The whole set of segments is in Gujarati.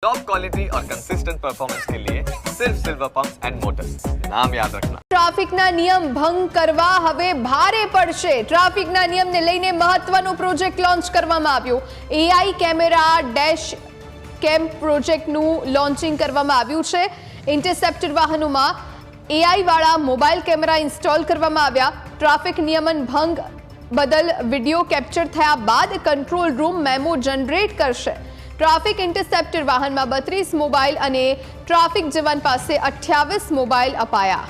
टॉप क्वालिटी और कंसिस्टेंट परफॉर्मेंस के लिए सिर्फ सिल्वर पंप्स एंड मोटर्स, नाम याद रखना। ટ્રાફિકના નિયમ ભંગ કરવા હવે ભારે પડશે। ટ્રાફિકના નિયમને લઈને મહત્વનો પ્રોજેક્ટ લોન્ચ કરવામાં આવ્યો। એઆઈ કેમેરા ડેશ કેમ પ્રોજેક્ટનું લોન્ચિંગ કરવામાં આવ્યું છે। ઇન્ટરસેપ્ટર વાહનોમાં એઆઈ વાળા મોબાઈલ કેમેરા ઇન્સ્ટોલ કરવામાં આવ્યા। ટ્રાફિક નિયમન ભંગ બદલ વિડીયો કેપ્ચર થયા બાદ કંટ્રોલ રૂમ મેમો જનરેટ કરશે। ટ્રાફિક ઇન્ટરસેપ્ટર વાહનમાં 32 મોબાઈલ અને ટ્રાફિક જવાન પાસે 28 મોબાઈલ અપાયા।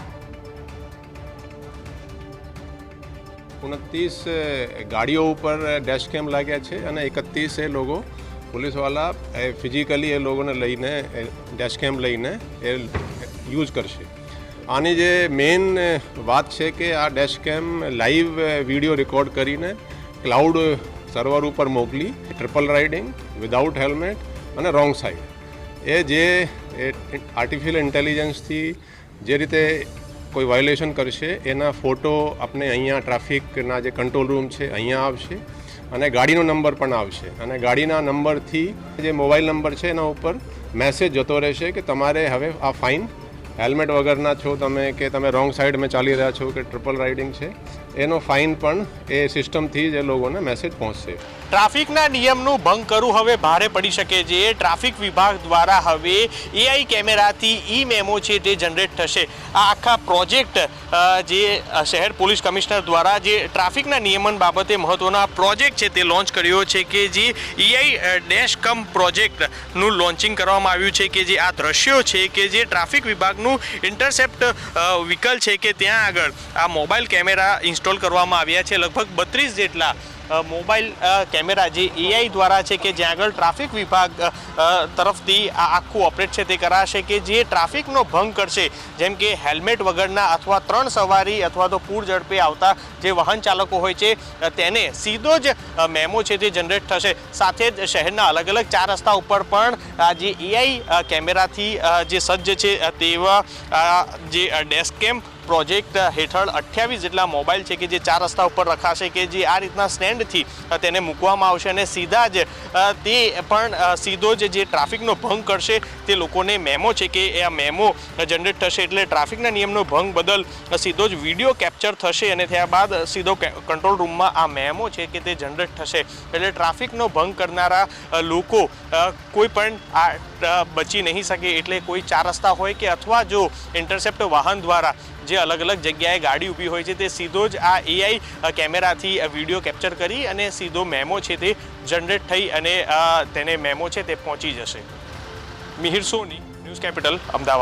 29 ગાડીઓ ઉપર ડેશ કેમ લાગ્યા છે અને 31 એ લોકો પોલીસવાળા ફિઝિકલી એ લોકોને લઈને ડેશ કેમ લઈને એ યુઝ કરશે। આની જે મેઇન વાત છે કે આ ડેશ કેમ લાઈવ વિડીયો રેકોર્ડ કરીને ક્લાઉડ સર્વર ઉપર મોકલી ટ્રિપલ રાઇડિંગ વિધાઉટ હેલ્મેટ અને રોંગ સાઈડ એ જે આર્ટિફિશિયલ ઇન્ટેલિજન્સથી જે રીતે કોઈ વાયોલેશન કરશે એના ફોટો આપણે અહીંયા ટ્રાફિકના જે કંટ્રોલ રૂમ છે અહીંયા આવશે અને ગાડીનો નંબર પણ આવશે અને ગાડીના નંબરથી જે મોબાઈલ નંબર છે એના ઉપર મેસેજ જતો રહેશે કે તમારે હવે આ ફાઇન હેલ્મેટ વગરના છો તમે કે તમે રોંગ સાઈડમાં ચાલી રહ્યા છો કે ટ્રિપલ રાઇડિંગ છે એનો ફાઇન પણ એ સિસ્ટમથી જ એ લોકોને મેસેજ પહોંચશે। ટ્રાફિકના નિયમનું ભંગ કરવું હવે ભારે પડી શકે છે। ટ્રાફિક વિભાગ દ્વારા હવે એઆઈ કેમેરાથી ઈ મેમો છે તે જનરેટ થશે। આ આખા પ્રોજેક્ટ જે શહેર પોલીસ કમિશનર દ્વારા જે ટ્રાફિકના નિયમન બાબતે મહત્વનો આ પ્રોજેક્ટ છે તે લોન્ચ કર્યો છે કે જે એઆઈ ડેશ કમ પ્રોજેક્ટનું લોન્ચિંગ કરવામાં આવ્યું છે કે જે આ દ્રશ્યો છે કે જે ટ્રાફિક વિભાગનું ઇન્ટરસેપ્ટ વ્હીકલ છે કે ત્યાં આગળ આ મોબાઈલ કેમેરા ઇન્સ્ટોલ કરવામાં આવ્યા છે। લગભગ 32 જેટલા મોબાઈલ કેમેરા જે એઆઈ દ્વારા છે કે જ્યાં આગળ ટ્રાફિક વિભાગ તરફથી આ આખું ઓપરેટ છે તે કરાશે કે જે ટ્રાફિકનો ભંગ કરશે, જેમ કે હેલ્મેટ વગરના અથવા 3 સવારી અથવા તો પૂર ઝડપે આવતા જે વાહન ચાલકો હોય છે તેને સીધો જ મેમો છે તે જનરેટ થશે। સાથે જ શહેરના અલગ અલગ 4 રસ્તા ઉપર પણ આ જે એઆઈ કેમેરાથી જે સજ્જ છે તેવા જે ડેશકેમ પ્રોજેક્ટ હેઠળ 28 જેટલા મોબાઈલ છે કે જે 4 રસ્તા ઉપર રખાશે કે જે આ રીતના સ્ટેન્ડથી તેને મૂકવામાં આવશે અને સીધા જ તે પણ સીધો જ જે ટ્રાફિકનો ભંગ કરશે તે લોકોને મેમો છે કે આ મેમો જનરેટ થશે। એટલે ટ્રાફિકના નિયમનો ભંગ બદલ સીધો જ વિડીયો કેપ્ચર થશે અને ત્યાર બાદ સીધો કંટ્રોલ રૂમમાં આ મેમો છે કે તે જનરેટ થશે। એટલે ટ્રાફિકનો ભંગ કરનારા લોકો કોઈ પણ આ બચી નહીં શકે। એટલે કોઈ 4 રસ્તા હોય કે અથવા જો ઇન્ટરસેપ્ટ વાહન દ્વારા જે અલગ અલગ જગ્યાએ ગાડી ઊભી હોય છે તે સીધો જ આ એઆઈ કેમેરાથી વિડીયો કેપ્ચર કરી અને સીધો મેમો છે તે જનરેટ થઈ અને તેને મેમો છે તે પહોંચી જશે। મિહિર સોની, ન્યૂઝ કેપિટલ, અમદાવાદ।